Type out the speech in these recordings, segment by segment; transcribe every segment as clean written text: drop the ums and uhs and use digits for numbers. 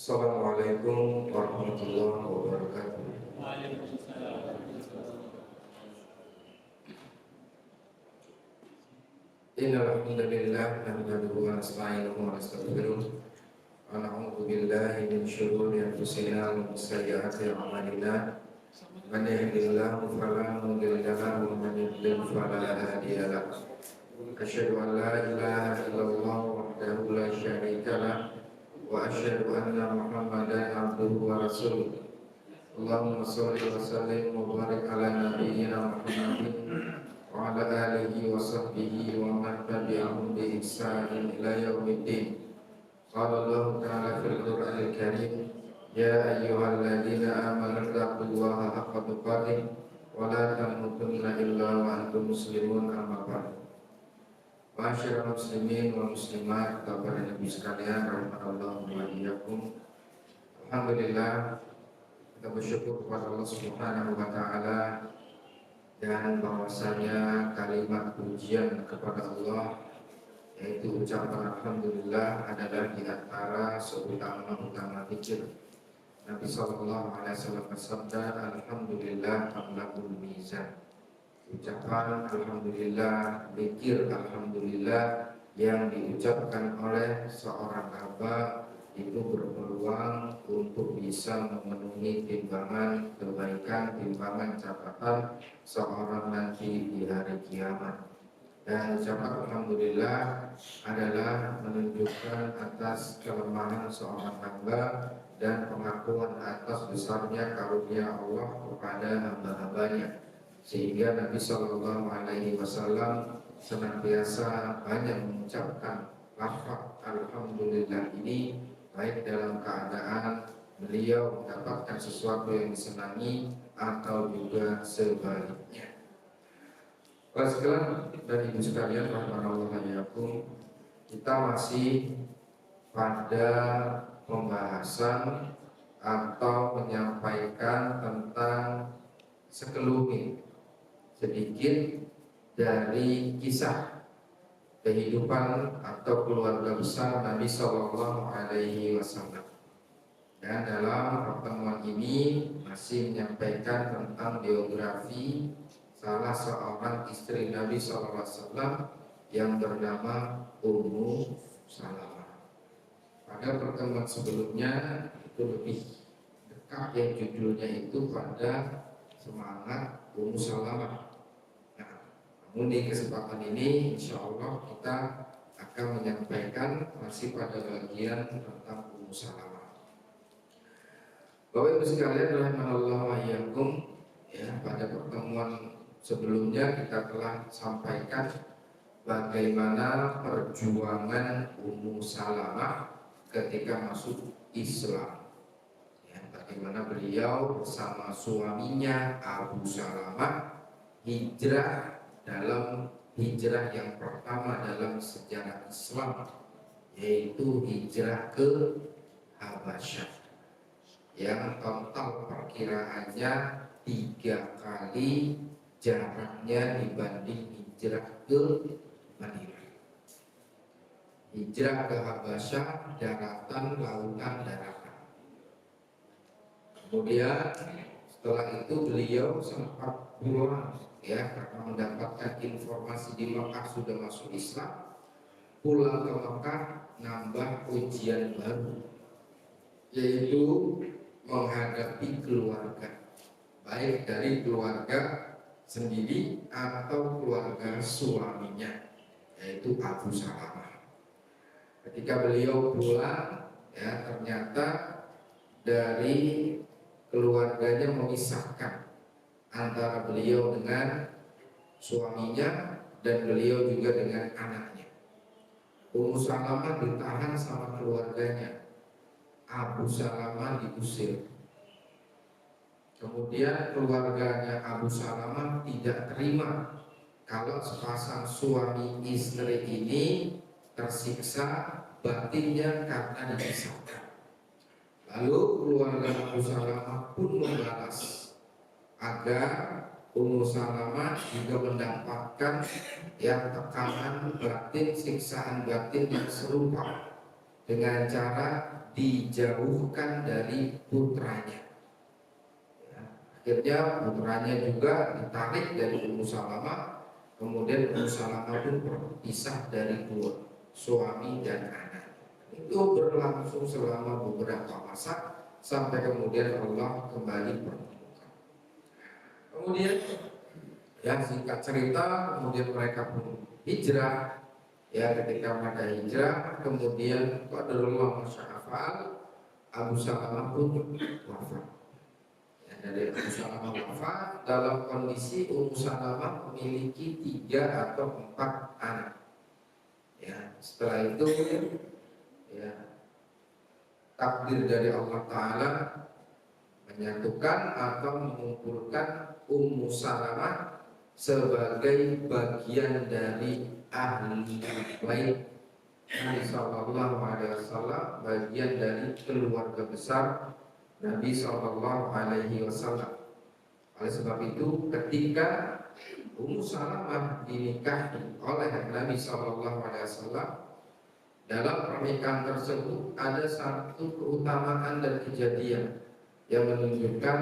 Assalamualaikum warahmatullahi wabarakatuh. Innal hamdalillah nahmaduhu wa nasta'inuhu wa nastaghfiruh wa na'udzu billahi min shururi anfusina wa min sayyiati a'malina. Man yahdihillahu fala mudilla lahu wa man yudlil fala hadiya lahu. Asyhadu an la ilaha illallah wahdahu la syarika lah wa asyhadu anna Muhammadan abduhu wa rasuluh. Allahumma sholli wa sallim wa barik ala nabiyyina Muhammadin wa ala alihi wa sahbihi wa man tabi'ahum bi ihsanin ila yaumiddin. Qala Allah ta'ala fil Qur'anil Karim, ya ayyuhalladzina amanu taqullaha haqqa tuqatih wa la tamutunna illa wa antum muslimun. Amma ba'du. Ma'asyiral muslimin wal muslimat, kabar Nabi sekalian rahimanallahu wa iyyakum. Alhamdulillah, kita bersyukur kepada Allah Subhanahu wa taala dan bahwasanya kalimat pujian kepada Allah, yaitu ucapan alhamdulillah, adalah di antara seutama-utama zikir. Nabi sallallahu alaihi wasallam bersabda, alhamdulillah tamla'ul mizan. Ucapan alhamdulillah, zikir alhamdulillah yang diucapkan oleh seorang hamba itu berpeluang untuk bisa memenuhi timbangan kebaikan, timbangan catatan seorang nanti di hari kiamat. Dan ucapan alhamdulillah adalah menunjukkan atas kelemahan seorang hamba dan pengakuan atas besarnya karunia Allah kepada hamba-hambanya, sehingga Nabi Shallallahu Alaihi Wasallam senantiasa banyak mengucapkan lafaz alhamdulillah ini, baik dalam keadaan beliau mendapatkan sesuatu yang disenangi atau juga sebaliknya. Para sekalian dan ibu sekalian rahimanallahu, kita masih pada pembahasan atau menyampaikan tentang sekelumit sedikit dari kisah kehidupan atau keluarga besar Nabi Shallallahu Alaihi Wasallam. Dan dalam pertemuan ini masih menyampaikan tentang biografi salah seorang istri Nabi Shallallahu Alaihi Wasallam yang bernama Ummu Salamah. Pada pertemuan sebelumnya itu lebih dekat yang judulnya itu pada semangat Ummu Salamah. Namun di kesempatan ini insya Allah kita akan menyampaikan masih pada bagian tentang Ummu Salamah. Bapak Ibu sekalian rahimanallahu wa iyyakum, ya, pada pertemuan sebelumnya kita telah sampaikan bagaimana perjuangan Ummu Salamah ketika masuk Islam. Ya, bagaimana beliau bersama suaminya Abu Salamah hijrah dalam hijrah yang pertama dalam sejarah Islam, yaitu hijrah ke Habasyah, yang total perkiraannya 3 kali jaraknya dibanding hijrah ke Madinah. Hijrah ke Habasyah, daratan, lautan, daratan. Kemudian setelah itu beliau sempat pulang, ya, karena mendapatkan informasi di Mekah sudah masuk Islam. Pulang ke Mekah nambah ujian baru, yaitu menghadapi keluarga, baik dari keluarga sendiri atau keluarga suaminya, yaitu Abu Salamah. Ketika beliau pulang, ya, ternyata dari keluarganya memisahkan antara beliau dengan suaminya dan beliau juga dengan anaknya. Ummu Salamah ditahan sama keluarganya, Abu Salamah diusir. Kemudian keluarganya Abu Salamah tidak terima kalau sepasang suami istri ini tersiksa batinnya karena dipisahkan. Lalu keluarga Abu Salamah pun membalas agar Ummu Salamah juga mendapatkan yang tekanan batin, siksaan batin yang serupa dengan cara dijauhkan dari putranya. Ya, akhirnya putranya juga ditarik dari Ummu Salamah, kemudian Ummu Salamah pun berpisah dari dua suami dan anak. Itu berlangsung selama beberapa masa sampai kemudian Allah kembali pertemukan. Kemudian ya singkat cerita, kemudian mereka pun hijrah. Ya ketika mereka hijrah, kemudian qadarullah masya'afal, Abu Salamah pun wafat. Ya, dari Abu Salamah wafat dalam kondisi Ummu Salamah memiliki 3 atau 4 anak. Ya, setelah itu ya takdir dari Allah Ta'ala menyatukan atau mengumpulkan Ummu Salamah sebagai bagian dari ahli bait Nabi Sallallahu Alaihi Wasallam, bagian dari keluarga besar Nabi Sallallahu Alaihi Wasallam. Oleh sebab itu, ketika Ummu Salamah dinikahi oleh Nabi Sallallahu Alaihi Wasallam, dalam pernikahan tersebut ada satu keutamaan dan kejadian yang menunjukkan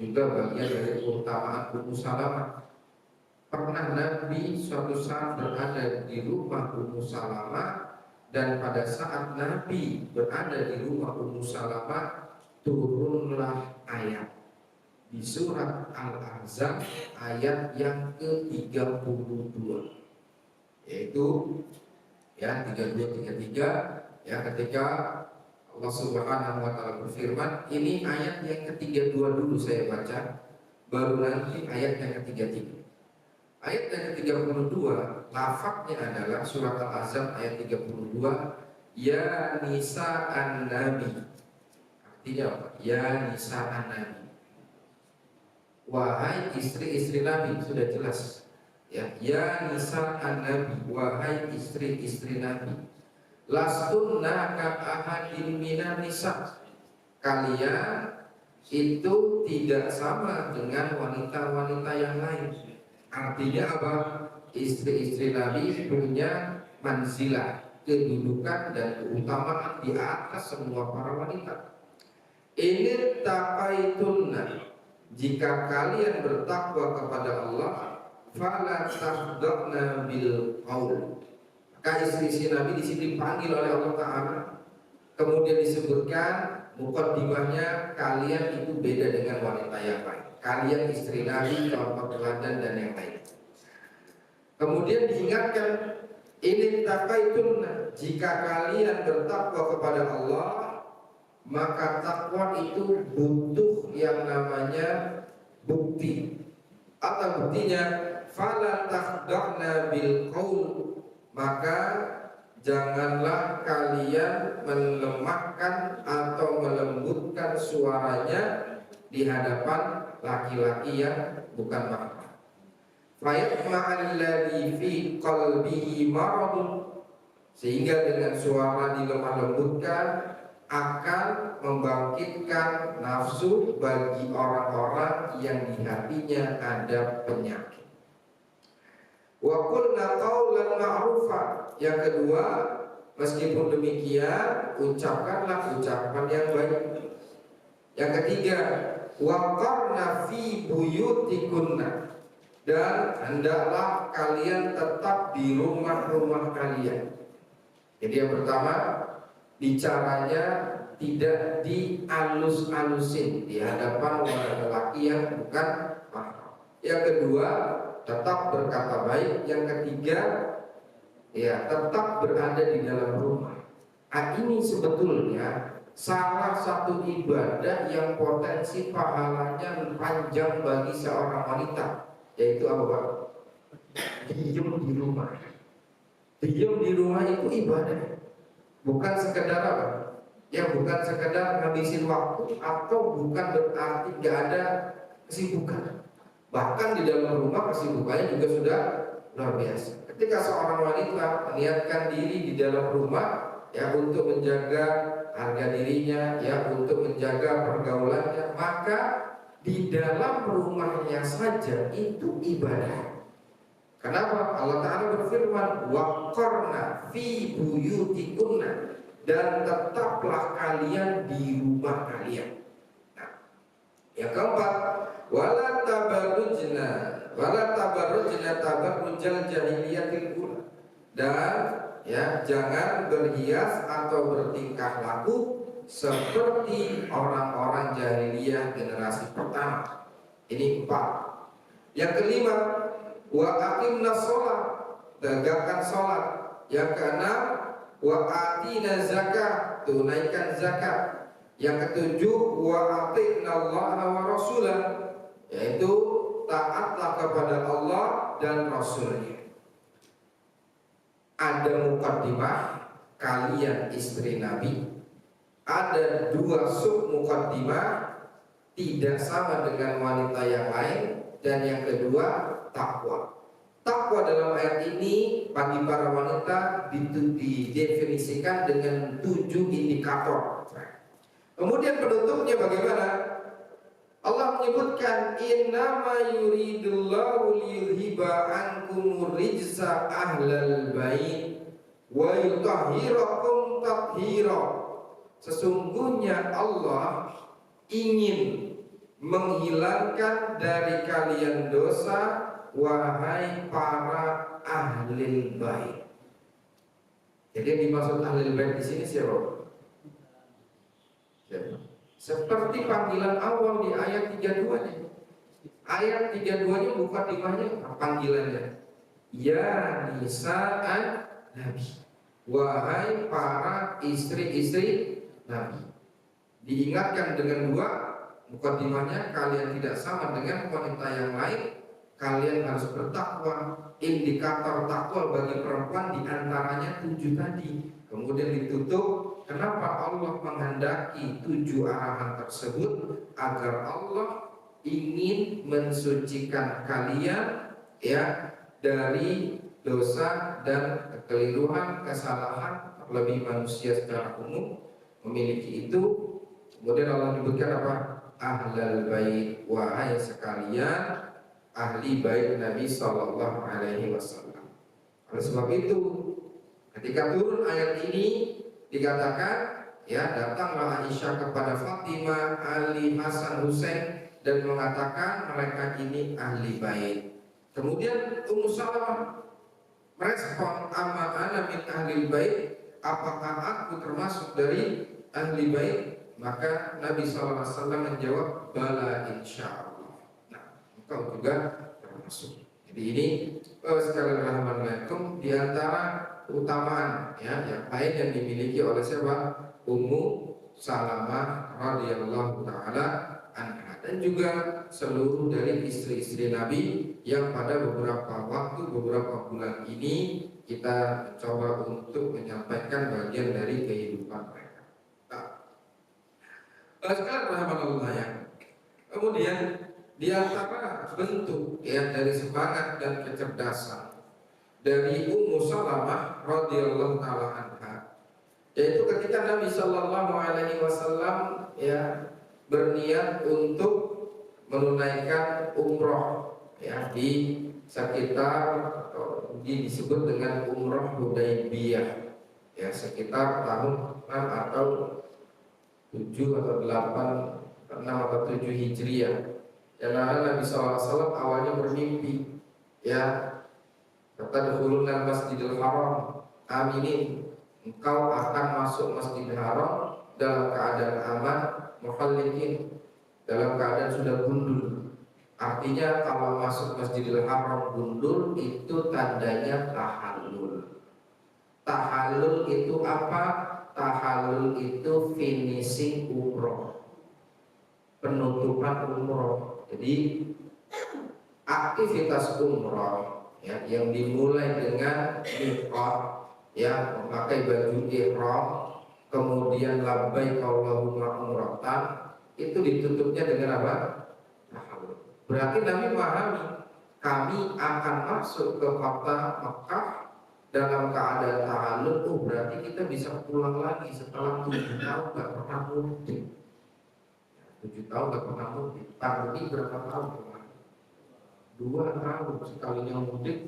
juga bagian dari keutamaan Ummu Salamah. Pernah Nabi suatu saat berada di rumah Ummu Salamah, dan pada saat Nabi berada di rumah Ummu Salamah, turunlah ayat di surat Al-Ahzab ayat yang ke-32, yaitu ya 32-33, ya ketika Allah Subhanahu wa Ta'ala berfirman. Ini ayat yang ke-32 dulu saya baca, baru nanti ayat yang ke-33. Ayat yang ke-32 lafadznya adalah surat Al-Ahzab ayat 32, ya nisa'an nabi. Artinya apa? Ya nisa'an nabi, wahai istri-istri Nabi. Sudah jelas ya, ya nisa'an nabi, wahai istri-istri Nabi. Lastunna ka'ahadin minan nisa', kalian itu tidak sama dengan wanita-wanita yang lain. Artinya apa? Istri-istri Nabi punya manzilah, kedudukan dan keutamaan di atas semua para wanita. Ini taqaitunna, jika kalian bertakwa kepada Allah, fala tahdaqna bil qaul. Maka istri-istri Nabi di sini dipanggil oleh Allah Ta'ala, kemudian disebutkan mukaddimahnya, kalian itu beda dengan wanita yang lain. Kalian istri Nabi, contoh teladan dan yang lain. Kemudian diingatkan, ini taqaitunna, jika kalian bertakwa kepada Allah, maka takwa itu butuh yang namanya bukti. Atau buktinya, fala takhda'na bil qaul, maka janganlah kalian melemahkan atau melembutkan suaranya di hadapan laki-laki yang bukan mahram. Fayatma'alladzi fi qalbihi maradun, sehingga dengan suara dilemah lembutkan akan membangkitkan nafsu bagi orang-orang yang di hatinya ada penyakit. Wa qulna qawlan ma'rufa, yang kedua, meskipun demikian ucapkanlah ucapan yang baik. Yang ketiga, waqarna fi buyutikunna, dan hendaklah kalian tetap di rumah-rumah kalian. Jadi yang pertama, bicaranya tidak dialus-alusin di hadapan laki-laki yang bukan mahram. Yang kedua, tetap berkata baik. Yang ketiga, ya tetap berada di dalam rumah. Ini sebetulnya salah satu ibadah yang potensi pahalanya panjang bagi seorang wanita, yaitu apa Pak? Diam di rumah. Diam di rumah itu ibadah, bukan sekedar apa? Ya bukan sekedar ngabisin waktu, atau bukan berarti gak ada kesibukan. Bahkan di dalam rumah kesibukannya juga sudah luar biasa. Ketika seorang wanita meniatkan diri di dalam rumah, ya untuk menjaga harga dirinya, ya untuk menjaga pergaulannya, maka di dalam rumahnya saja itu ibadah. Kenapa? Allah Ta'ala berfirman, waqarna fi buyutikunna, dan tetaplah kalian di rumah kalian. Nah, yang keempat, wala tabarrujna tabarrujal jahiliyatil ula. Dan ya, jangan berhias atau bertingkah laku seperti orang-orang jahiliyah generasi pertama. Ini empat. Yang kelima, wa aqimnas shalah, tegakkan salat. Yang keenam, wa atina zakat, tunaikan zakat. Yang ketujuh, wa ati'nallaha wa rasulah, yaitu taatlah kepada Allah dan Rasulnya. Ada mukaddimah, kalian istri Nabi. Ada dua sub mukaddimah, tidak sama dengan wanita yang lain. Dan yang kedua, takwa. Takwa dalam ayat ini bagi para wanita didefinisikan dengan 7 indikator. Kemudian penutupnya bagaimana? Allah menyebutkan innama yuridullahu liyudhiba ankumur rijsa ahlal bait wa yutahhirakum tathira. Sesungguhnya Allah ingin menghilangkan dari kalian dosa, wahai para ahli bait. Jadi yang dimaksud ahli bait di sini siapa? Seperti panggilan awal di ayat 32-nya. Ayat 32-nya bukan dimanya panggilannya. Ya nisa'an Nabi, wahai para istri-istri Nabi. Diingatkan dengan dua mukadimahnya, kalian tidak sama dengan wanita yang lain, kalian harus bertakwa. Indikator takwa bagi perempuan diantaranya 7 tadi. Kemudian ditutup, kenapa Allah menghendaki 7 arahan tersebut? Agar Allah ingin mensucikan kalian ya dari dosa dan kekeliruan, kesalahan. Lebih manusia secara umum memiliki itu. Kemudian Allah menyebutkan apa? Ahlal bait, wahai sekalian ahli bait Nabi Sallallahu Alaihi Wasallam. Oleh sebab itu, ketika turun ayat ini dikatakan, ya datanglah Aisyah kepada Fatimah, Ali, Hasan, Husain dan mengatakan mereka ini ahli bait. Kemudian Ummu Salamah merespon, amma ana min ahli bait, apakah aku termasuk dari ahli bait? Maka Nabi SAW menjawab, bala insyaallah. Nah, engkau juga termasuk. Jadi ini sekalian rahmatullahi di antara keutamaan ya yang lain yang dimiliki oleh siapa? Ummu Salamah radhiyallahu taala anha, dan juga seluruh dari istri-istri Nabi yang pada beberapa waktu, beberapa bulan ini kita mencoba untuk menyampaikan bagian dari kehidupan mereka. Sekalian rahmatullah ya. Kemudian di antara bentuk ya dari semangat dan kecerdasan dari Ummu Salamah radhiyallahu taala anha, yaitu ketika Nabi sallallahu alaihi wasallam ya berniat untuk menunaikan umroh ya di sekitar disebut dengan umroh Hudaybiyah ya sekitar tahun 6 atau 7 atau 8, 6 atau 7 Hijriah. Yang Nabi SAW awalnya bermimpi ya, kata dukhulunal Masjidil Haram aminin, engkau akan masuk Masjidil Haram dalam keadaan aman, muhallikin, dalam keadaan sudah gundul. Artinya kalau masuk Masjidil Haram gundul itu tandanya tahallul. Tahallul itu apa? Tahallul itu finishing umroh, penutupan umroh. Jadi aktivitas umroh ya, yang dimulai dengan miqat ya, memakai baju ihram, kemudian labbaik Allahumma umratan, itu ditutupnya dengan apa? Tahallul. Berarti Nabi memahami kami akan masuk ke kota Mekah dalam keadaan tahallul. Berarti kita bisa pulang lagi setelah 7 tahun gak pernah mudik. 7 tahun gak pernah mudik. Tahun berapa tahun kemarin? 2 tahun sekalinya mudik,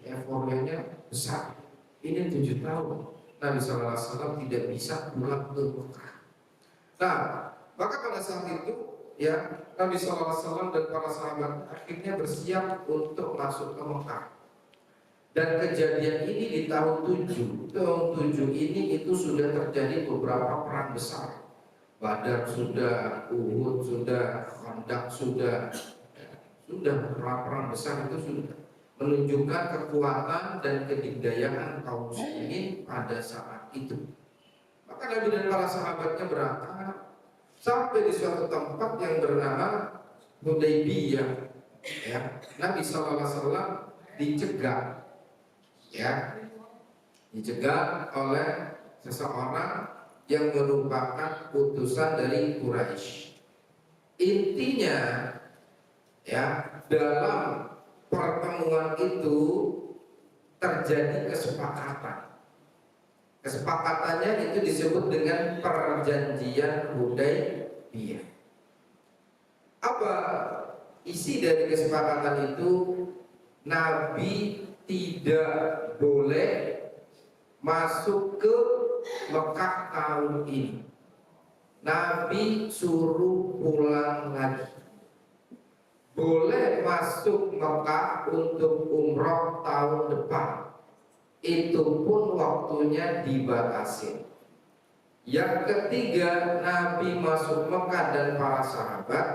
euforianya besar. Ini 7 tahun. Nabi SAW tidak bisa pulang ke Mekah. Nah, maka pada saat itu ya Nabi SAW dan para sahabat akhirnya bersiap untuk masuk ke Mekah. Dan kejadian ini di tahun 7. Tahun 7 ini itu sudah terjadi beberapa perang besar. Badar sudah, Uhud sudah, Khandaq sudah. Sudah perang besar itu sudah menunjukkan kekuatan dan kedikdayaan kaum muslimin pada saat itu. Maka Nabi dan para sahabatnya berangkat sampai di suatu tempat yang bernama Hudaybiyah. Ya, Nabi SAW dicegah. Ya, dicegat oleh seseorang yang merupakan utusan dari Quraisy. Intinya ya, dalam pertemuan itu terjadi kesepakatan. Kesepakatannya itu disebut dengan perjanjian Hudaybiyah. Apa isi dari kesepakatan itu? Nabi tidak boleh masuk ke Mekah tahun ini. Nabi suruh pulang lagi. Boleh masuk Mekah untuk umroh tahun depan. Itu pun waktunya dibatasi. Yang ketiga, Nabi masuk Mekah dan para sahabat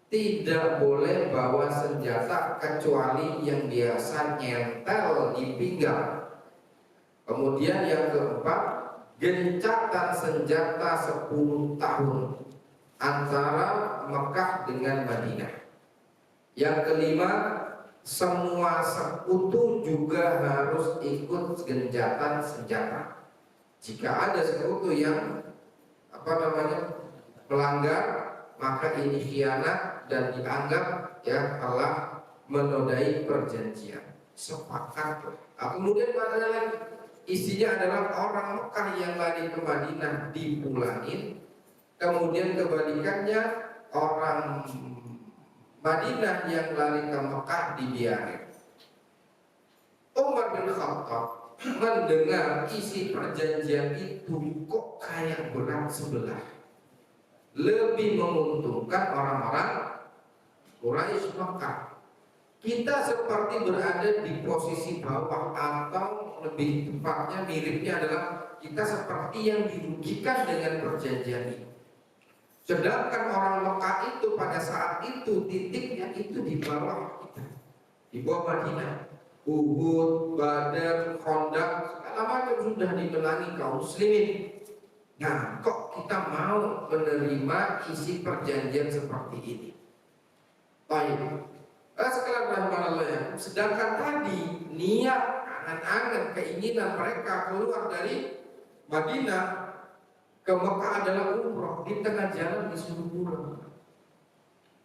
tidak boleh bawa senjata kecuali yang biasa nyentel di pinggang. Kemudian yang keempat, gencatan senjata 10 tahun antara Mekah dengan Madinah. Yang kelima, semua sekutu juga harus ikut gencatan senjata. Jika ada sekutu yang melanggar, maka ini khianat dan dianggap ya telah menodai perjanjian. Sepakat. Kemudian ada lagi, isinya adalah orang Mekah yang lari ke Madinah dipulangin, kemudian kebalikannya orang Madinah yang lari ke Mekah dibiarin. Umar bin Khattab mendengar isi perjanjian itu kok kayak berat sebelah. Lebih menguntungkan orang-orang Quraisy Mekah. Kita seperti berada di posisi bawah, atau lebih tepatnya miripnya adalah kita seperti yang dirugikan dengan perjanjian ini. Sedangkan orang Mekah itu pada saat itu titiknya itu di bawah kita, di bawah Madinah. Uhud, Badar, Khandaq, segala macam sudah dimenangi kaum muslimin. Nah, kok kita mau menerima isi perjanjian seperti ini? Baik. Sekalian rahmat Allah ya. Sedangkan tadi niat, angan-angan, keinginan mereka keluar dari Madinah ke Mekah adalah umroh. Di tengah jalan disuruh pulang.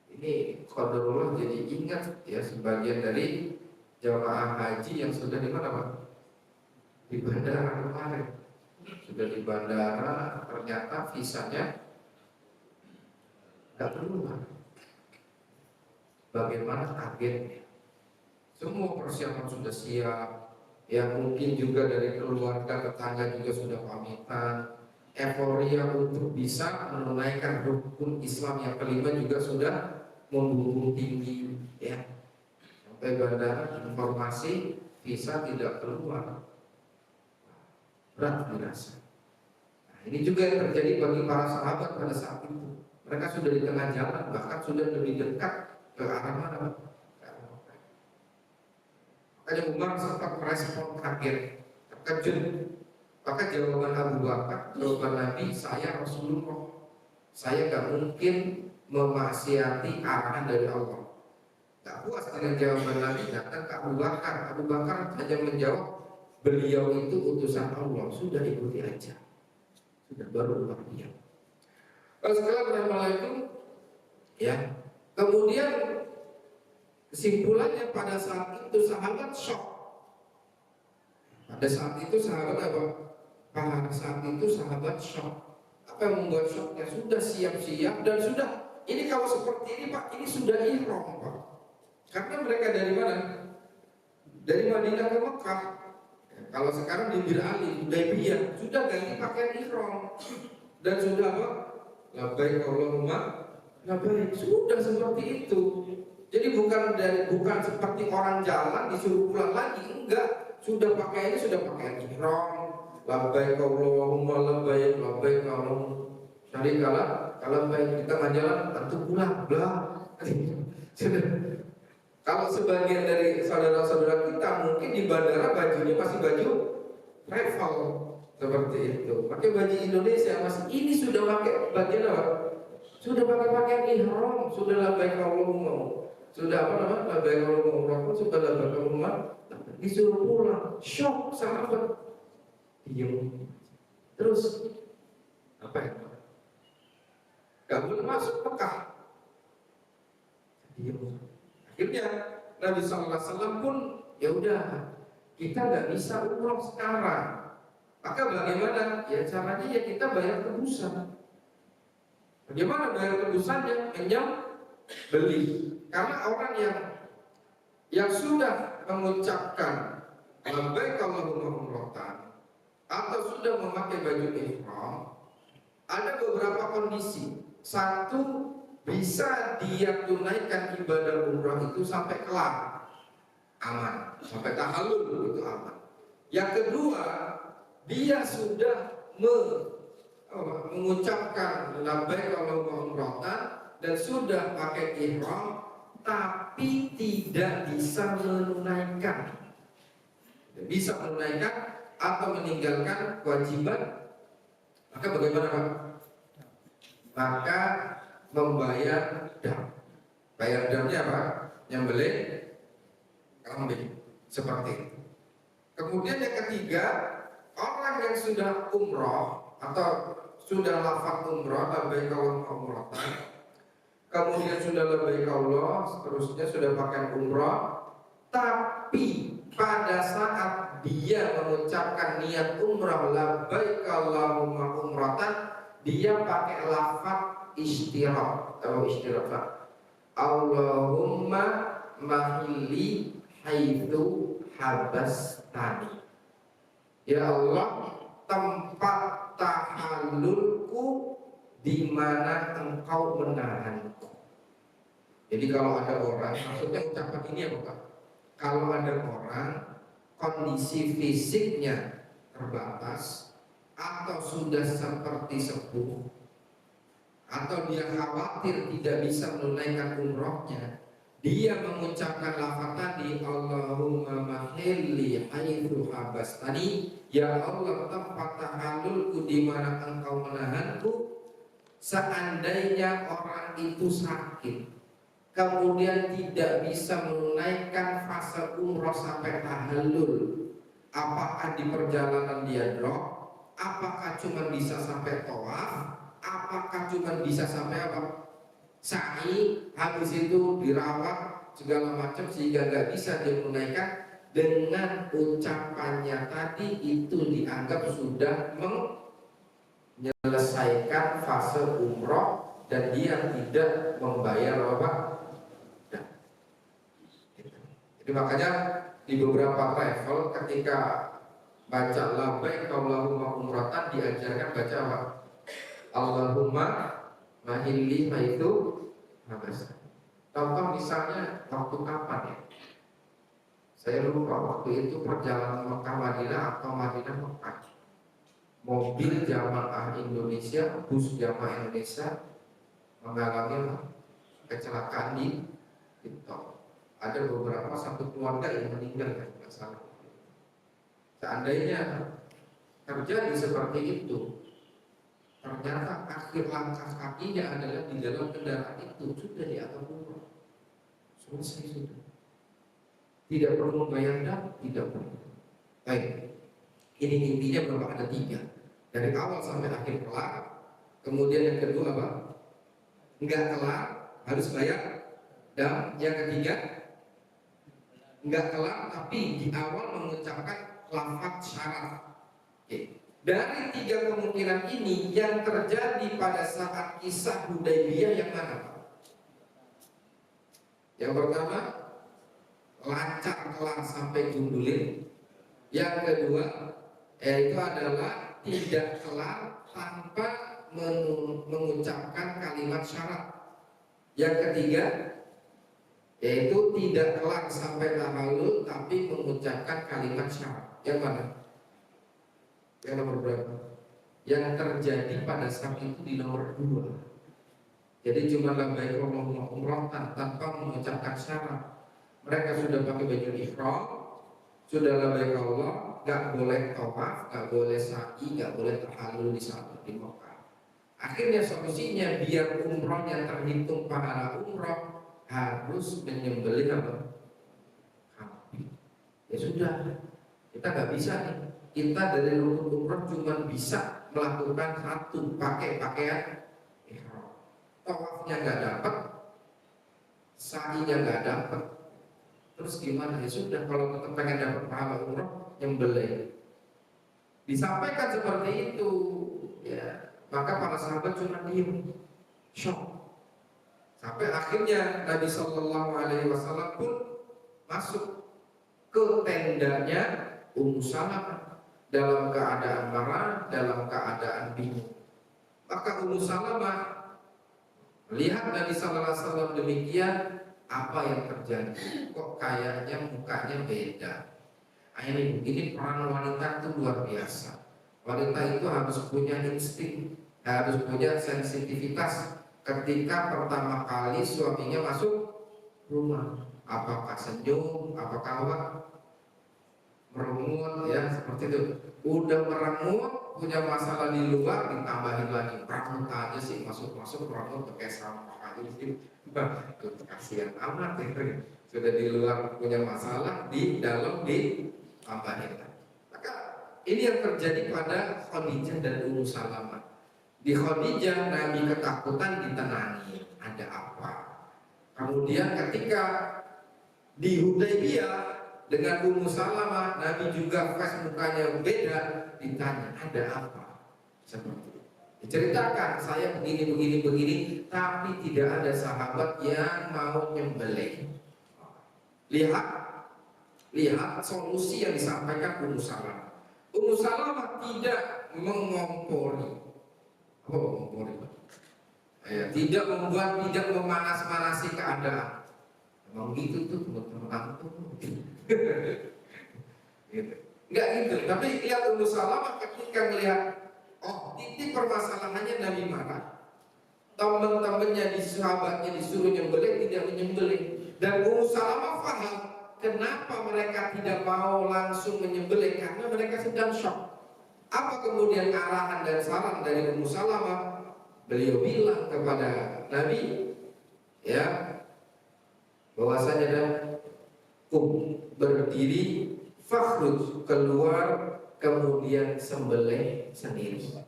Ini qadarullah, jadi ingat ya, sebagian dari jamaah haji yang sudah di mana Pak? Di bandara kemarin. Sudah di bandara, ternyata visanya tidak keluar. Bagaimana kagetnya? Semua persiapan sudah siap. Ya mungkin juga dari keluarga, tetangga juga sudah pamitan. Euforia untuk bisa menunaikan rukun Islam yang kelima juga sudah membumbung tinggi. Ya, sampai bandara informasi visa tidak keluar. Berat dirasa. Nah, ini juga yang terjadi bagi para sahabat pada saat itu. Mereka sudah di tengah jalan, bahkan sudah lebih dekat ke arah mana? Makanya Umar sempat merespon kaget, terkejut. Maka jawaban Abu Bakar, jawaban Nabi, saya Rasulullah, saya gak mungkin memaksiati arahan dari Allah. Gak puas dengan jawaban Nabi, datang ke Abu Bakar. Abu Bakar hanya menjawab, beliau itu utusan Allah, sudah ikuti aja. Sudah, baru Umar diam. Kalau sekalian beramal itu, ya. Kemudian kesimpulannya pada saat itu sahabat shock. Pada saat itu sahabat apa? Pada saat itu sahabat shock. Apa yang membuat shocknya? Sudah siap-siap dan sudah. Ini kalau seperti ini Pak, ini sudah ihram Pak. Karena mereka dari mana? Dari Madinah ke Mekah. Kalau sekarang di Bir Ali, Hudaybiyah sudah ganti pakaian ihram dan sudah apa? Labbaik Allahumma labbaik. Sudah seperti itu. Jadi bukan seperti orang jalan disuruh pulang lagi, enggak. Sudah pakaiannya sudah pakaian ihram. Labbaik Allahumma labbaik, labbaik Allahumma. Jadi kalau baik kita nggak jalan, tentu pulang, blah. Sudah. Kalau sebagian dari saudara-saudara kita mungkin di bandara bajunya masih baju travel seperti itu. Pakai baju Indonesia masih ini sudah pakai bagian apa? Sudah pakai pakaian ihram, sudah labbaik Allahumma. Sudah apa namanya? Labbaik Allahumma, sudah labbaik Allahumma. Disuruh pulang, shock sahabat. Diam. Terus apa ya? Gak boleh masuk Mekah. Diam. Akhirnya Nabi SAW pun ya udah kita nggak bisa umroh sekarang. Maka bagaimana? Ya caranya ya kita bayar tebusan. Bagaimana bayar tebusannya? Beli. Karena orang yang sudah mengucapkan labbaik Allahumma umratan atau sudah memakai baju ihram, ada beberapa kondisi. Satu, bisa dia tunaikan ibadah umrah itu sampai kelar, aman, sampai tahallul itu aman. Yang kedua, dia sudah mengucapkan labbaik Allahumma umratan dan sudah pakai ihram, tapi tidak bisa menunaikan, atau meninggalkan kewajiban, maka bagaimana Pak? Maka membayar dam. Bayar damnya apa? Nyembelih kambing. Seperti itu. Kemudian yang ketiga, orang yang sudah umroh atau sudah lafaz umroh, labbaik Allahumma umratan, kemudian sudah labbaik Allah, seterusnya sudah pakai umroh, tapi pada saat dia mengucapkan niat umrah labbaik Allahumma umratan, dia pakai lafaz istiraf atau istiraf. Allahumma mahilli haitsu habastani. Ya Allah, tempat tahallulku di mana engkau menahanku. Jadi kalau ada orang, maksudnya ucapan ini apa Pak? Kalau ada orang kondisi fisiknya terbatas atau sudah seperti sepuh, atau dia khawatir tidak bisa menunaikan umrohnya, dia mengucapkan lafaz tadi, Allahumma mahilli haitsu habastani, ya Allah tempat tahallulku di mana engkau menahanku. Seandainya orang itu sakit, kemudian tidak bisa menunaikan fase umroh sampai tahallul, apakah di perjalanan dia drop? Apakah cuma bisa sampai tawaf? Apakah cuma bisa sampai apa? Sa'i, habis itu dirawat segala macam sehingga nggak bisa dia menunaikan. Dengan ucapannya tadi itu dianggap sudah menyelesaikan fase umroh dan dia tidak membayar apa? Jadi makanya di beberapa travel ketika baca labbaik Allahumma umratan diajarkan baca apa? Allahumma mahilli haitsu habastani. Contoh misalnya waktu kapan ya? Saya lupa waktu itu perjalanan Mekah Madinah atau Madinah Mekah. Mobil jamaah Indonesia, bus jamaah Indonesia mengalami kecelakaan di tol. Ada beberapa satu keluarga yang meninggal kan masalah. Seandainya terjadi seperti itu, ternyata akhir langkah kakinya adalah di dalam kendaraan itu, sudah di atas umroh, selesai sudah. Tidak perlu membayar dam, tidak perlu. Baik, ini intinya berapa? Ada 3. Dari awal sampai akhir kelar. Kemudian yang kedua apa? Enggak kelar, harus bayar dam. Yang ketiga, enggak kelar tapi di awal mengucapkan lafaz syarat. Oke. Dari 3 kemungkinan ini yang terjadi pada saat kisah Hudaybiyah yang mana Pak? Yang pertama, lancar kelar sampai gundulin. Yang kedua, yaitu adalah tidak kelar tanpa mengucapkan kalimat syarat. Yang ketiga, yaitu tidak kelar sampai tahallul tapi mengucapkan kalimat syarat. Yang mana? Yang nomor berapa? Yang terjadi pada saat itu di nomor 2. Jadi cuma labbaik Allahumma umrah tanpa mengucapkan syarat. Mereka sudah pakai baju ihram, sudah labbaik Allah, nggak boleh tawaf, nggak boleh sa'i, nggak boleh tahallul di saat di Mekah. Akhirnya solusinya biar umrohnya terhitung pahala umroh harus menyembelih apa? Kambing. Ya sudah, kita nggak bisa nih. Kita dari rukun umroh cuma bisa melakukan satu, pakai pakaian ihram. Tawafnya nggak dapat, sa'inya nggak dapat. Terus gimana? Ya sudah, kalau tetap pengen dapat pahala umroh, nyembelih. Disampaikan seperti itu, ya maka para sahabat cuma diem, shock. Sampai akhirnya Nabi Shallallahu Alaihi Wasallam pun masuk ke tendanya Ummu Salamah dalam keadaan marah, dalam keadaan bingung. Maka Ummu Salamah melihat Nabi Shallallahu Alaihi Wasallam demikian, apa yang terjadi? Kok kayaknya mukanya beda? Ini peran wanita itu luar biasa. Wanita itu harus punya insting, harus punya sensitivitas ketika pertama kali suaminya masuk rumah. Apakah senyum, apakah apa? Merengut, ya seperti itu. Udah merengut, punya masalah di luar, ditambahin lagi. Merengut aja sih, masuk merengut pakai sampah aja sih. Kasihan amat ya. Sudah di luar punya masalah, di dalam ditambahin. Maka ini yang terjadi pada Khadijah dan Ummu Salamah. Di Khadijah Nabi ketakutan ditenangi, ada apa? Kemudian ketika di Hudaybiyah dengan Ummu Salamah, Nabi juga face mukanya beda, ditanya ada apa? Seperti itu. Diceritakan saya begini, tapi tidak ada sahabat yang mau nyembelih. Lihat solusi yang disampaikan Ummu Salamah. Ummu Salamah tidak mengompori. Tidak memanas-manasi keadaan. Memang gitu tuh teman-teman tuh. Gitu. Enggak gitu. Tapi lihat Ummu Salamah ketika melihat, oh titik permasalahannya Nabi marah. Teman-temannya sahabatnya disuruh nyembelih, tidak menyembelih. Dan Ummu Salamah paham kenapa mereka tidak mau langsung menyembelih, karena mereka sedang shock. Apa kemudian arahan dan saran dari Ummu Salamah? Beliau bilang kepada Nabi, ya, bahwasanya dan berdiri, fakhruj, keluar, kemudian sembelih sendiri.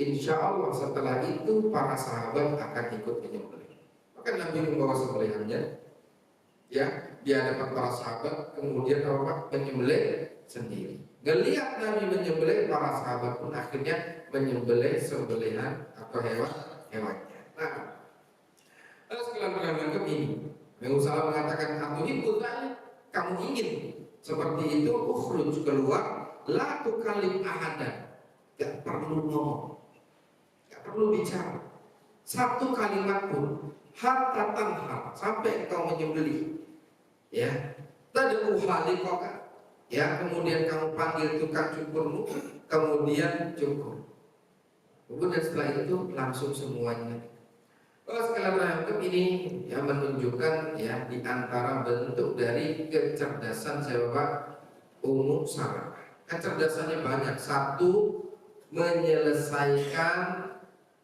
Insya Allah setelah itu para sahabat akan ikut menyembelih. Maka Nabi membawa sembelihannya, ya, di hadapan para sahabat, kemudian menyembelih sendiri. Ngelihat Nabi menyembelih, para sahabat pun akhirnya menyembelih sembelihan atau hewannya. Nah, setelah menganggap ini, Nabi Salam mengatakan, aku ibu kamu ingin seperti itu, ukhruj, keluar, la tukalim ahadan, gak perlu ngomong, gak perlu bicara, satu kalimat pun, hatta tanhar, sampai kau menyembelih, ya, tad'u khaliqaka, ya, kemudian kamu panggil tukang cukurmu, kemudian cukur. Kemudian setelah itu langsung semuanya. Sekalian rahmat ini yang menunjukkan, ya, di antara bentuk dari kecerdasan siapa? Ummu Salamah. Kecerdasannya banyak. Satu, menyelesaikan,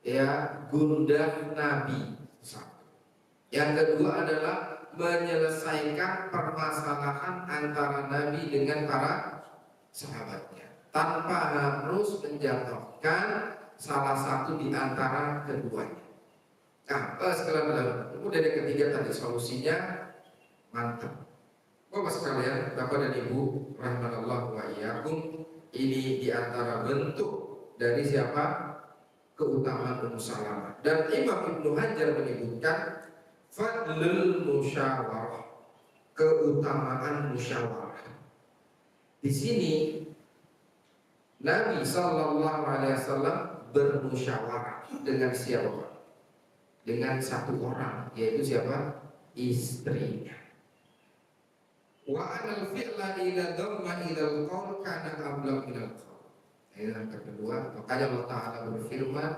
ya, gundah Nabi. Satu. Yang kedua adalah menyelesaikan permasalahan antara Nabi dengan para sahabatnya tanpa harus menjatuhkan salah satu di antara keduanya. Nah, kemudian yang ketiga tadi solusinya mantap. Bapak sekalian, Bapak dan Ibu, rahimanallahu wa iyyakum, ini di antara bentuk dari siapa? Keutamaan Ummu Salamah. Dan Imam Ibnu Hajar menyebutkan fadlul musyawarah, keutamaan musyawarah. Di sini Nabi Sallallahu Alaihi Wasallam bermusyawarah dengan siapa? Dengan satu orang, yaitu siapa? Istrinya. Wa anal fi'la ila dhamma ila al-qawl kana ablag min al-qawl. Yang kedua, makanya Allah Ta'ala berfirman,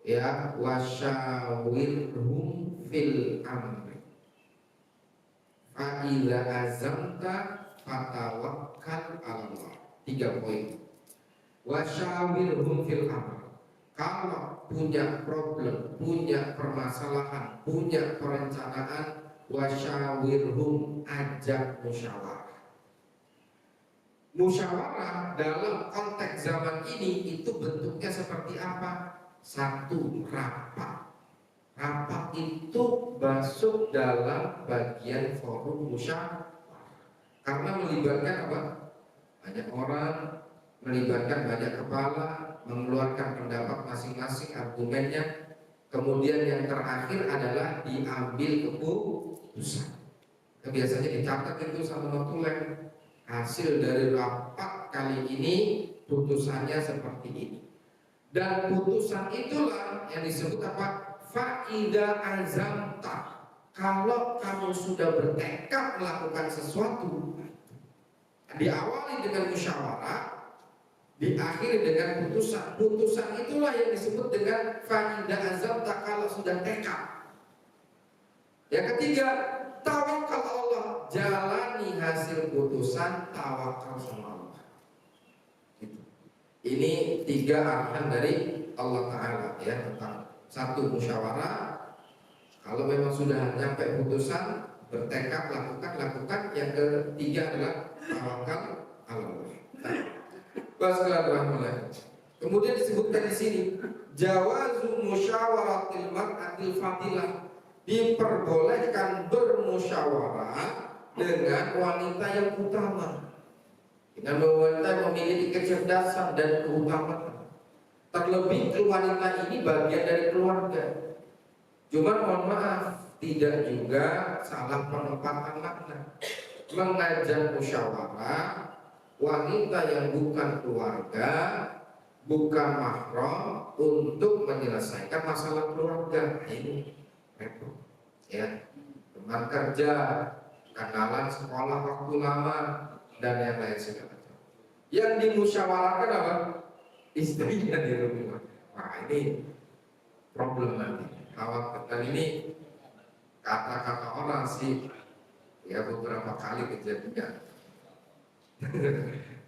ya wasyawirhum fil amri fa idza azamta fatawakkal 'ala Allah. 3 poin. Wasyawirhum fil amri. Kalau punya problem, punya permasalahan, punya perencanaan, wasyawirhum, ajak musyawarah. Musyawarah dalam konteks zaman ini itu bentuknya seperti apa? Satu, rapat. Rapat itu masuk dalam bagian forum musyawarah karena melibatkan apa? Banyak orang, melibatkan banyak kepala, mengeluarkan pendapat masing-masing, argumennya. Kemudian yang terakhir adalah diambil keputusan. Biasanya dicatat itu sama notulen. Hasil dari rapat kali ini putusannya seperti ini. Dan putusan itulah yang disebut apa? Faida azamta. Kalau kamu sudah bertekad melakukan sesuatu, diawali dengan musyawarah, diakhiri dengan putusan. Putusan itulah yang disebut dengan faida azamta, kalau sudah tekad. Yang ketiga, tawakal Allah. Jalani hasil putusan, tawakal sama Allah. Ini 3 arahan dari Allah Ta'ala ya, tentang satu, musyawarah. Kalau memang sudah nyampe putusan, bertekad, lakukan. Yang ketiga adalah tawakal Allah. Kemudian disebutkan di sini jawazu musyawaratil mar'atil fadilah, diperbolehkan bermusyawarah dengan wanita yang utama, dengan wanita yang memiliki kecerdasan dan keutamaan. Terlebih wanita ini bagian dari keluarga. Cuma mohon maaf, tidak juga salah penempatan makna. Mengajak musyawarah wanita yang bukan keluarga, bukan mahram untuk menyelesaikan masalah keluarga. Ini repot ya. Teman kerja, kenalan sekolah waktu lama, dan yang lain sebagainya. Yang dimusyawarahkan apa? Istrinya di rumah. Wah, ini problem nanti. Dan ini kata-kata orang sih ya beberapa kali kejadian.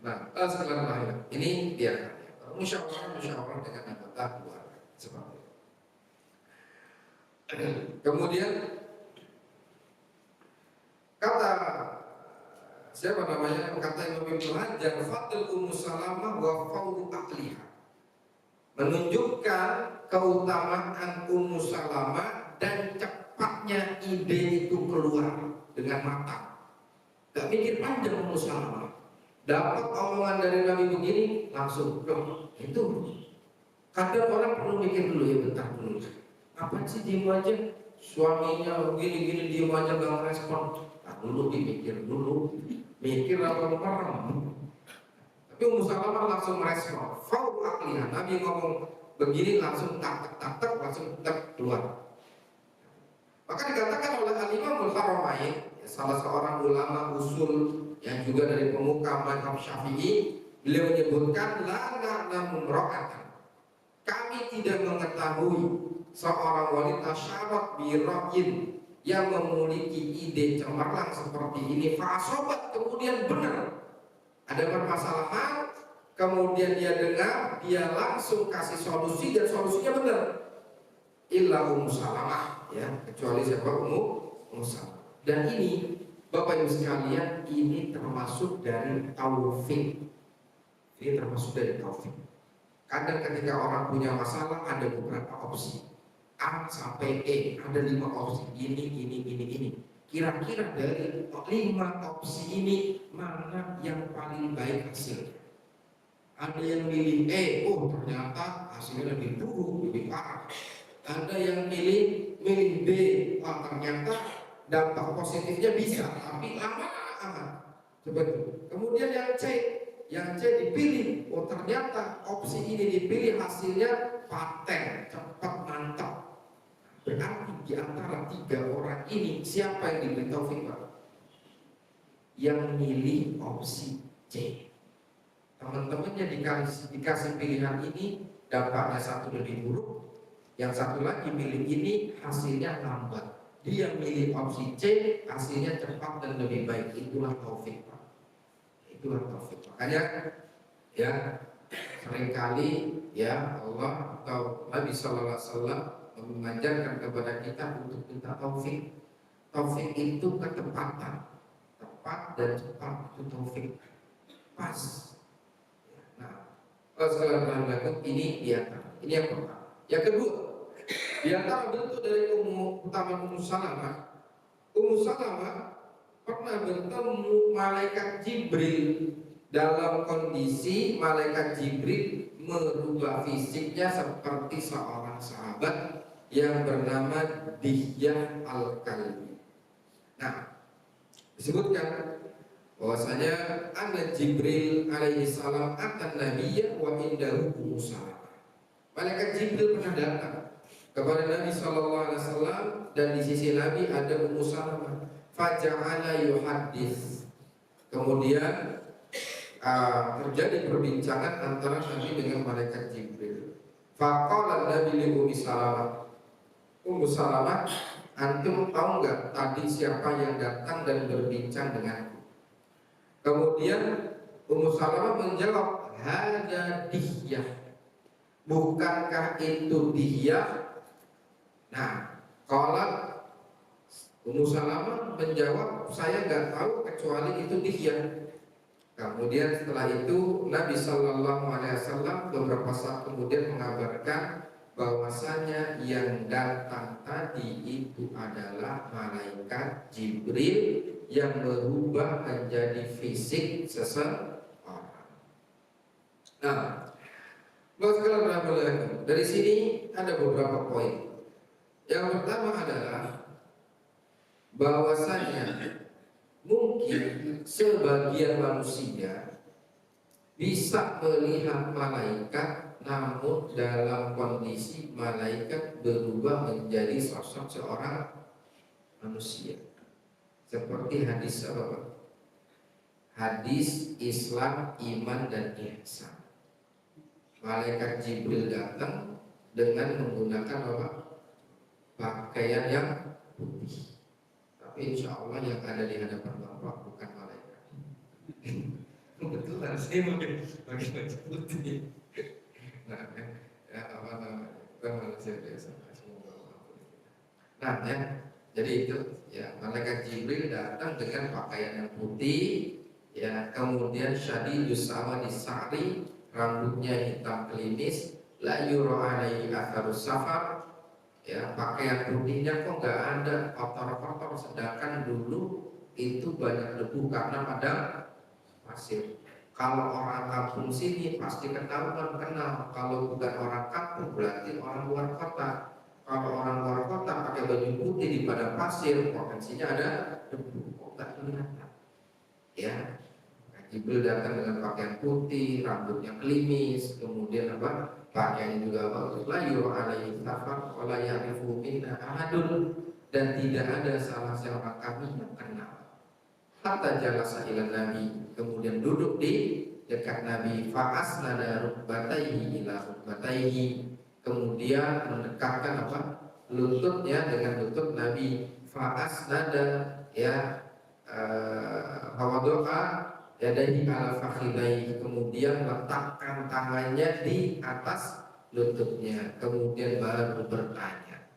Nah, sekarang ini biarkan musyawarah dengan anggota keluarga seperti itu. Kemudian kata siapa namanya? Kata Imam Ibnu Hajar, Fadl Ummu Salamah wa fawdu aqliha, menunjukkan keutamaan Ummu Salamah dan cepatnya ide itu keluar dengan matang. Gak mikir panjang Ummu Salamah. Dapat omongan dari Nabi begini, langsung itu. Kadang orang perlu mikir dulu, ya bentar dulu. Apa sih diem aja? Suaminya gini-gini diem aja gak respon. Nah, dulu dipikir dulu, mikir apa merem. Tapi Ummu Salamah langsung merespon. Fau akliha, Nabi ngomong begini langsung tak langsung tak keluar. Maka dikatakan oleh Al-Imam Al-Haramain, salah seorang ulama usul yang juga dari pemuka mazhab Syafi'i, beliau menyebutkan la na'lamu ra'atan, kami tidak mengetahui seorang wanita syarat bira'in yang memiliki ide cemerlang seperti ini, fa'asobat, kemudian benar ada permasalahan, kemudian dia dengar, dia langsung kasih solusi dan solusinya benar, illa Ummu Salamah ya, kecuali siapa? Ummu Salamah. Dan ini Bapak Ibu sekalian, ini termasuk dari taufik. Ini termasuk dari taufik. Kadang ketika orang punya masalah ada beberapa opsi, A sampai E, ada 5 opsi, ini. Kira-kira dari 5 opsi ini mana yang paling baik hasilnya? Ada yang milih E, oh ternyata hasilnya lebih buruk, lebih parah. Ada yang milih B, wah ternyata dampak positifnya bisa, tapi lama amat. Coba tuh. Kemudian yang C dipilih. Oh ternyata opsi ini dipilih, hasilnya paten, cepat, mantap. Berarti di antara 3 orang ini siapa yang diberi taufik, Pak? Yang milih opsi C. Teman-temannya dikasih pilihan ini, dampaknya satu lebih buruk, yang satu lagi milih ini hasilnya lambat. Dia milih opsi C, hasilnya cepat dan lebih baik. Itulah taufik, Pak. Itulah taufik. Makanya ya seringkali ya Allah atau Nabi Sallallahu Alaihi Wasallam mengajarkan kepada kita untuk minta taufik. Taufik itu ketepatan, tepat dan cepat, itu taufik. Pas. Nah, sekalian berlaku ini ini yang pertama. Yang kedua, di antara bentuk dari utama Ummu Salamah, Ummu Salamah pernah bertemu malaikat Jibril dalam kondisi malaikat Jibril merubah fisiknya seperti seorang sahabat yang bernama Dihyah Al-Kalbi. Nah, disebutkan bahwasanya anna Jibril alaihi salam akan nabiyya wa indahu Ummu Salamah. Malaikat Jibril pernah datang kepada Nabi sallallahu alaihi wasallam dan di sisi Nabi ada Ummu Salamah. Faja'ala yuhaddits. Kemudian terjadi perbincangan antara Nabi dengan malaikat Jibril. Faqala Nabi li Ummu Salamah. Ummu Salamah, antum tahu nggak tadi siapa yang datang dan berbincang denganku? Kemudian Ummu Salamah menjawab, hada Dihyah. Bukankah itu Dihyah? Nah, kalau Ummu Salamah menjawab, saya nggak tahu kecuali itu Dihyah. Kemudian setelah itu Nabi Sallallahu Alaihi Wasallam beberapa saat kemudian mengabarkan bahwasanya yang datang tadi itu adalah malaikat Jibril yang berubah menjadi fisik seseorang. Nah, dari sini ada beberapa poin. Yang pertama adalah bahwasanya mungkin sebagian manusia bisa melihat malaikat, namun dalam kondisi malaikat berubah menjadi sosok seorang manusia. Seperti hadis apa, Pak? Hadis Islam, iman dan ihsan. Malaikat Jibril datang dengan menggunakan apa? Pakaian yang putih. Tapi insya Allah yang ada di hadapan Bapak bukan malaikat. Kebetulan saya pakai baju putih. Nah, ya apa namanya? Kita manusia biasa. Nah, ya, jadi itu ya malaikat Jibril datang dengan pakaian yang putih, ya kemudian syadidus sawadi sa'ri, rambutnya hitam klimis, la yura alaihi atharus safar. Ya, pakaian putihnya kok nggak ada kotor-kotor, sedangkan dulu itu banyak debu karena pada pasir. Kalau orang kampung sini pasti ketahuan kenal. Kalau bukan orang kampung berarti orang luar kota. Kalau orang luar kota pakai baju putih di padang pasir, potensinya ada debu. Kok nggak kelihatan? Ya, Jibril datang dengan pakaian putih, rambutnya klimis, kemudian apa? Pakaiannya juga bagus. La yura alaihi safar wa la ya'rifu minna ahadun, dan tidak ada salah seorang kami yang kenal. Hatta jalasa ila Nabi, kemudian duduk di dekat Nabi. Fa'asnada rukbatayhi ila rukbatayhi, kemudian mendekatkan apa? Lututnya dengan lutut Nabi. Fa'asnada ya hawadoa yadahi ala fakhidai, kemudian letakkan tangannya di atas lututnya, kemudian baru bertanya.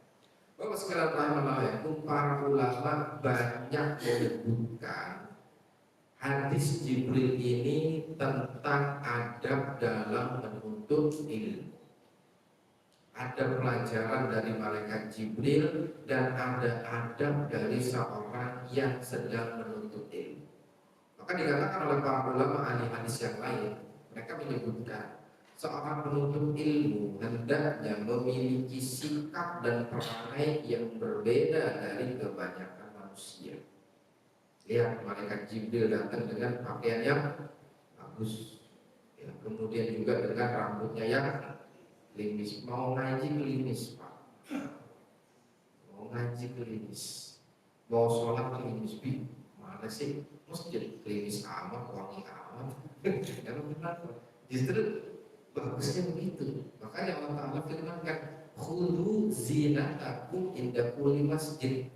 Bapak sekalian rahimahullah, para ulama banyak menyebutkan hadis Jibril ini tentang adab dalam menuntut ilmu. Ada pelajaran dari malaikat Jibril dan ada adab dari seorang yang sedang menuntut ilmu. Maka dikatakan oleh para ulama ahli hadis yang lain, mereka menyebutkan seorang penuntut ilmu hendaknya memiliki sikap dan perangai yang berbeda dari kebanyakan manusia. Lihat malaikat Jibril datang dengan pakaian yang bagus, ya, kemudian juga dengan rambutnya yang klimis. Mau ngaji klimis Pak, mau ngaji klimis, mau sholat klimis bi, mana sih masjid klimis amat, wangi amat. Jangan benar, justru bagusnya begitu. Makanya Allah Ta'ala firmankan, khudhu zinatakum inda kulli masjid.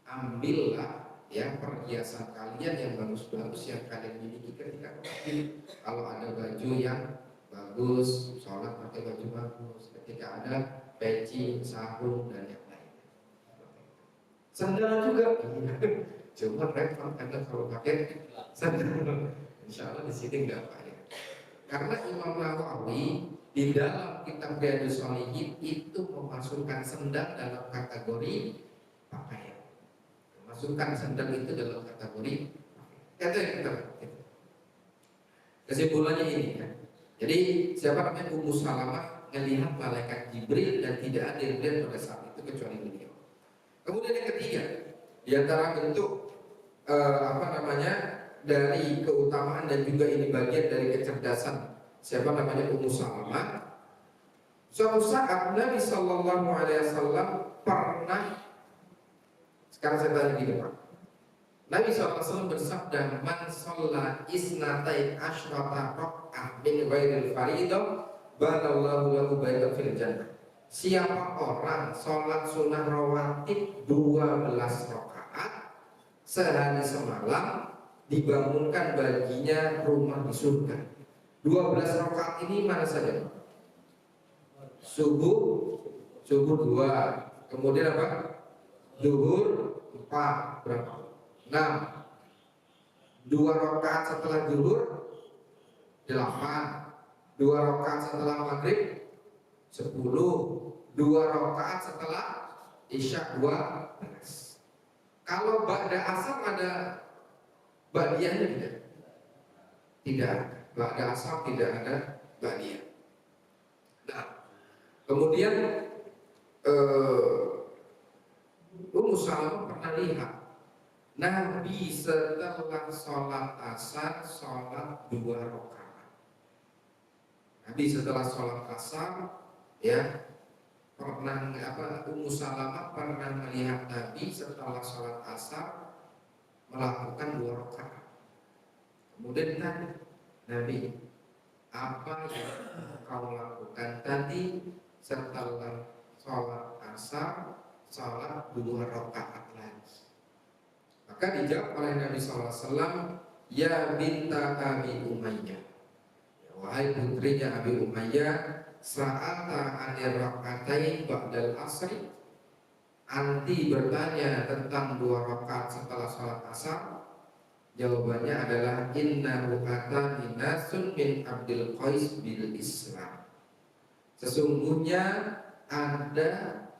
Ambillah ya perhiasan kalian yang bagus-bagus yang kalian miliki ketika ke masjid. Kalau ada baju yang bagus, sholat pakai baju bagus. Ketika ada peci, sarung dan yang lain. Sandal juga. Cuma repot karena kalau pakai sandal, insya Allah di sini nggak payah. Karena Imam Nawawi di dalam kitab Riyadhus Shalihin itu memasukkan sandal dalam kategori pakaian. Memasukkan sandal itu dalam kategori kata yang kita. Kesimpulannya ini ya. Jadi siapa namanya Ummu Salamah melihat malaikat Jibril dan tidak ada yang melihat pada saat itu kecuali beliau. Kemudian yang ketiga, di antara bentuk dari keutamaan dan juga ini bagian dari kecerdasan siapa namanya Ummu Salamah. Suatu saat Nabi Sallallahu Alaihi Wasallam pernah, sekarang saya tanya gini Pak, Nabi SAW bersabda, man sholla isnatai ashrata rok'ah min ghairil faridah banallahu lahu baitan fil jannah. Siapa orang sholat sunnah rawatib 12 rakaat sehari semalam, dibangunkan baginya rumah di surga. 12 rakaat ini mana saja? Subuh 2, kemudian apa? Zuhur 4, berapa? 6. 2 rakaat setelah zuhur 8. 2 rakaat setelah maghrib 10. 2 rakaat setelah isya 12. Kalau ba'da asar ada ba'diyahnya tidak? Tidak. Ba'da asar tidak ada ba'diyah. Nah, kemudian Ummu Salamah pernah lihat Nabi setelah sholat asar sholat 2 rakaat. Nabi setelah sholat asar ya pernah Ummu Salamah pernah melihat Nabi setelah sholat asar melakukan 2 rakaat. Kemudian tanya Nabi, apa yang kau lakukan tadi setelah sholat asar sholat 2 rakaat lagi? Maka dijawab oleh Nabi SAW, ya binta Abi Umayyah, ya, wahai putrinya Abi Umayyah, sa'ata anir rakaatain ba'dal asri, anti bertanya tentang 2 rakaat setelah sholat asar. Jawabannya adalah innahu atani nasun min Abdul Qais bil Islam. Sesungguhnya ada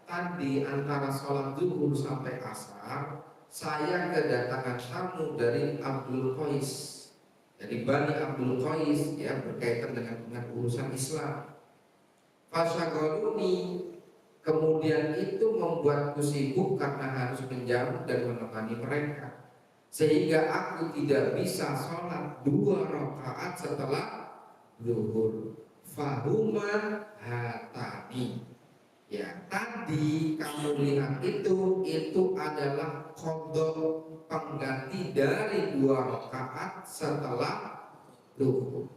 tadi antara sholat zuhur sampai asar saya kedatangan tamu dari Abdul Qais, dari Bani Abdul Qais ya, berkaitan dengan urusan Islam. Fasyaghaluni, kemudian itu membuatku sibuk karena harus menjamu dan menemani mereka, sehingga aku tidak bisa sholat 2 rakaat setelah zuhur. Fahuma hatani, ya tadi kamu lihat itu adalah qadha, pengganti dari 2 rakaat setelah zuhur.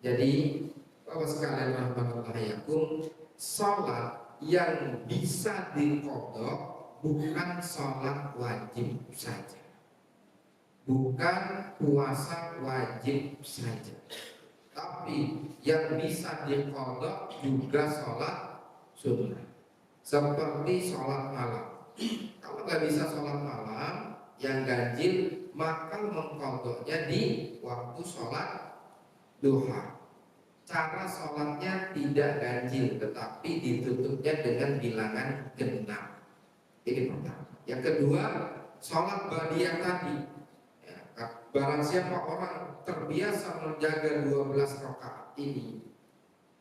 Jadi Bapak sekalian rahmatullahiyakum, sholat yang bisa diqadha bukan sholat wajib saja, bukan puasa wajib saja, tapi yang bisa diqadha juga sholat sunnah, seperti sholat malam. Kalau nggak bisa sholat malam yang ganjil, maka mengqadhanya di waktu sholat duha. Cara sholatnya tidak ganjil, tetapi ditutupnya dengan bilangan genap. Ini pertama. Yang kedua, sholat ba'diyah tadi. Ya, barang siapa orang terbiasa menjaga 12 rakaat ini,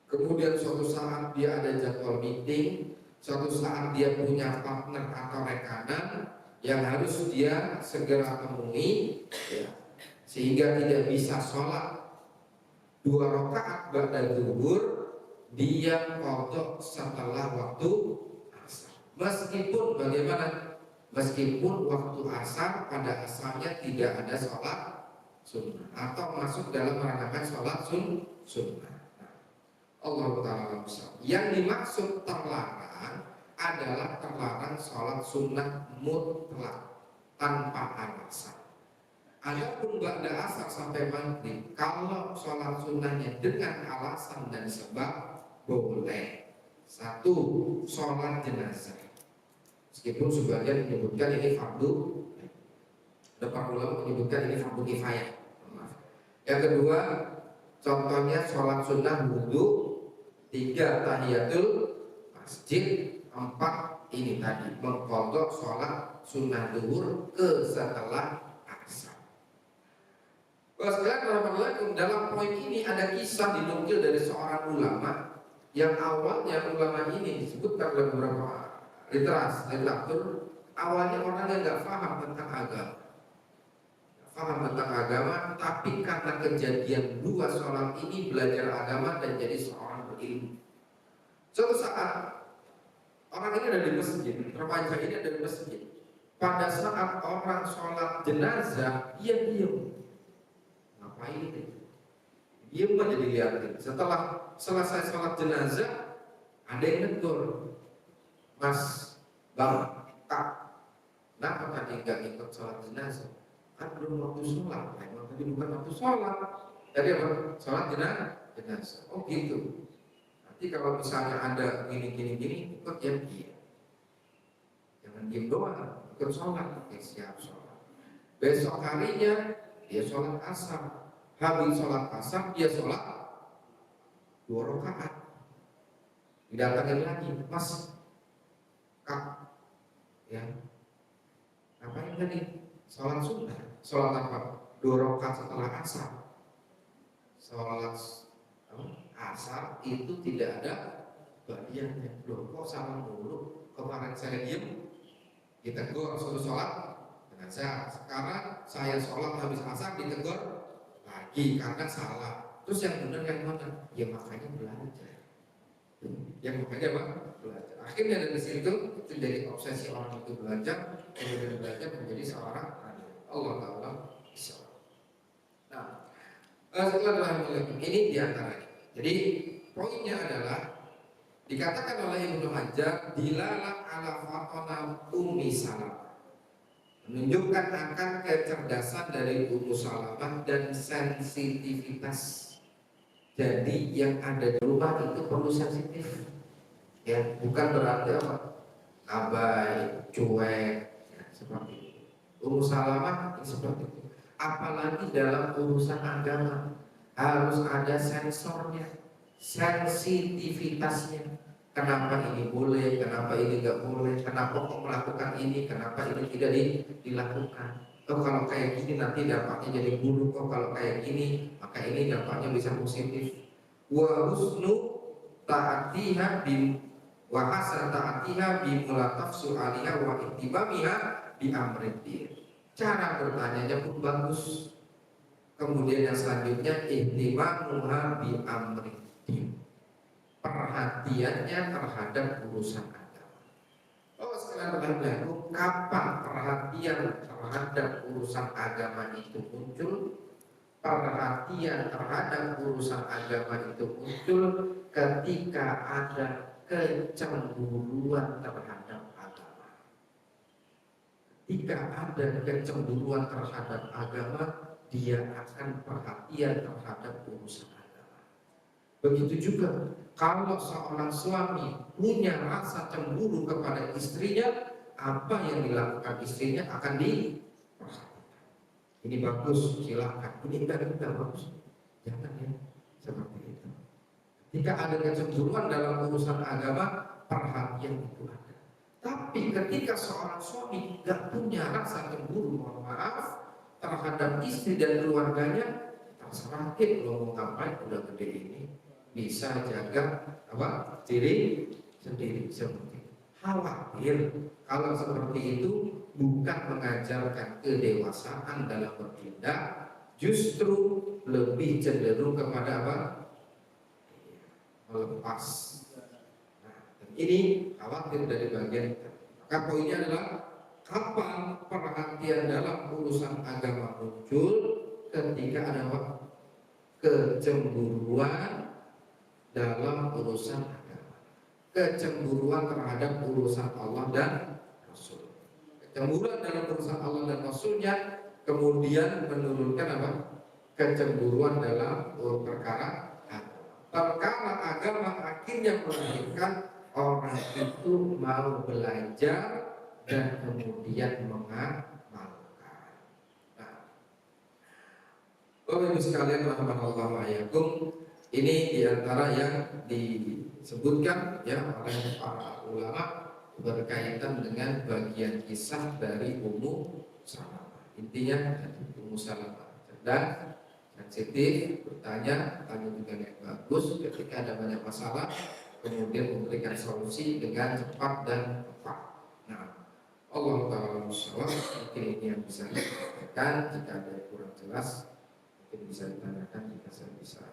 kemudian suatu saat dia ada jadwal meeting, suatu saat dia punya partner atau rekanan yang harus dia segera temui, ya, sehingga tidak bisa sholat 2 rakaat ba'da zuhur, dia qadha setelah waktu asar. Meskipun bagaimana? Meskipun waktu asar pada asalnya tidak ada sholat sunnah atau masuk dalam rangkaian sholat sunnah. Allah Ta'ala besar. Yang dimaksud terlarang adalah terlarang sholat sunnah mutlak tanpa alasan. Adapun ba'da asar sampai maghrib, kalau sholat sunnahnya dengan alasan dan sebab, boleh. Satu, sholat jenazah. Meskipun sebagian menyebutkan ini fardu, para ulama menyebutkan ini fardu kifayah. Yang kedua, contohnya sholat sunnah wudhu. 3, tahiyatul masjid. 4, ini tadi mengqadha sholat sunnah duhur ke setelah asar. Dalam poin ini ada kisah dinukil dari seorang ulama yang awalnya ulama ini disebutkan dalam beberapa literatur. Awalnya orang yang nggak paham tentang agama, tapi karena kejadian 2 sholat ini belajar agama dan jadi seorang berilmu. Suatu saat orang ini ada di masjid, remaja ini ada di masjid. Pada saat orang sholat jenazah, dia diam. Ngapain itu? Diam aja dilihatin. Setelah selesai sholat jenazah, ada yang negur, Mas, Bang, Kak, kenapa tadi nggak ikut sholat jenazah? Kan belum waktu sholat. Emang tadi bukan waktu sholat. Tadi apa? Sholat jenazah. Oh gitu. Nanti kalau misalnya ada gini, ikut ya dia. Jangan diem doang, ikut sholat. Ya siap sholat. Besok harinya dia sholat asar. Habis sholat asar dia sholat 2 rakaat. Didatangin lagi, Mas, Kak, ya, ngapain tadi? Sholat sunnah. Sholat apa? 2 rakaat setelah asar. Sholat asar itu tidak ada bagiannya. Loh, kok salah mulu? Kemarin saya diem, ditegur suruh sholat jenazah. Sekarang saya sholat habis asar ditegur lagi karena salah. Terus yang benar yang mana? Ya makanya belajar. Yang makanya apa? Belajar. Akhirnya dari situ itu jadi obsesi orang itu belajar, kemudian belajar menjadi seorang Allah Ta'ala bisa. Nah, setelah ini diantaranya. Jadi poinnya adalah dikatakan oleh Ibnu Hajar dilalah ala fatona Ummi Salamah, menunjukkan akan kecerdasan dari Ummu Salamah dan sensitivitas. Jadi yang ada di rumah itu perlu sensitif, ya, bukan berarti apa abai, cuek, ya, seperti itu. Ummu Salamah seperti itu. Apalagi dalam urusan agama harus ada sensornya, sensitivitasnya. Kenapa ini boleh, kenapa ini nggak boleh, kenapa kok melakukan ini, kenapa ini tidak dilakukan. Oh kalau kayak gini nanti dampaknya jadi buruk. Oh kalau kayak gini maka ini dampaknya bisa positif. Wa husnu ta'atiha bi wa hasan ta'atiha bi mulatafsu alaiha wa ittibamiha bi amriddin. Cara bertanyanya pun bagus. Kemudian yang selanjutnya ihtimamuha bi amriddin. Perhatiannya terhadap urusan agama. Oh sekalian berlaku, kapan perhatian terhadap urusan agama itu muncul? Perhatian terhadap urusan agama itu muncul ketika ada kecemburuan terhadap agama. Ketika ada kecemburuan terhadap agama, dia akan perhatian terhadap urusan agama. Begitu juga kalau seorang suami punya rasa cemburu kepada istrinya, apa yang dilakukan istrinya akan diperhatikan. Ini bagus, silakan. Ini tidak bagus, jangan ya seperti itu. Ketika ada kecemburuan dalam urusan agama, perhatian itu ada. Tapi ketika seorang suami tidak punya rasa cemburu, mohon maaf, terhadap istri dan keluarganya, terserah lo mau ngapain, udah gede ini bisa jaga apa diri sendiri seperti itu. khawatir kalau seperti itu bukan mengajarkan kedewasaan dalam bertindak, justru lebih cenderung kepada apa? Melepas. Nah, ini khawatir dari bagian kita. Maka poinnya adalah kapan perhatian dalam urusan agama muncul? Ketika ada apa? Kecemburuan dalam urusan agama, kecemburuan terhadap urusan Allah dan Rasul. Kecemburuan dalam urusan Allah dan Rasulnya kemudian menurunkan apa? Kecemburuan dalam perkara agama. Perkara agama akhirnya melahirkan orang itu mau belajar dan kemudian mengamalkan. Nah, Bapak Ibu sekalian rahimanallahu wa iyyakum, ini diantara yang disebutkan ya oleh para ulama berkaitan dengan bagian kisah dari Ummu Salamah. Intinya Ummu Salamah cerdas, sensitif, bertanya juga yang bagus, ketika ada banyak masalah kemudian memberikan solusi dengan cepat dan tepat. Nah, Allah Ta'ala mungkin ini yang bisa disampaikan. Jika ada yang kurang jelas mungkin bisa ditanyakan, jika saya bisa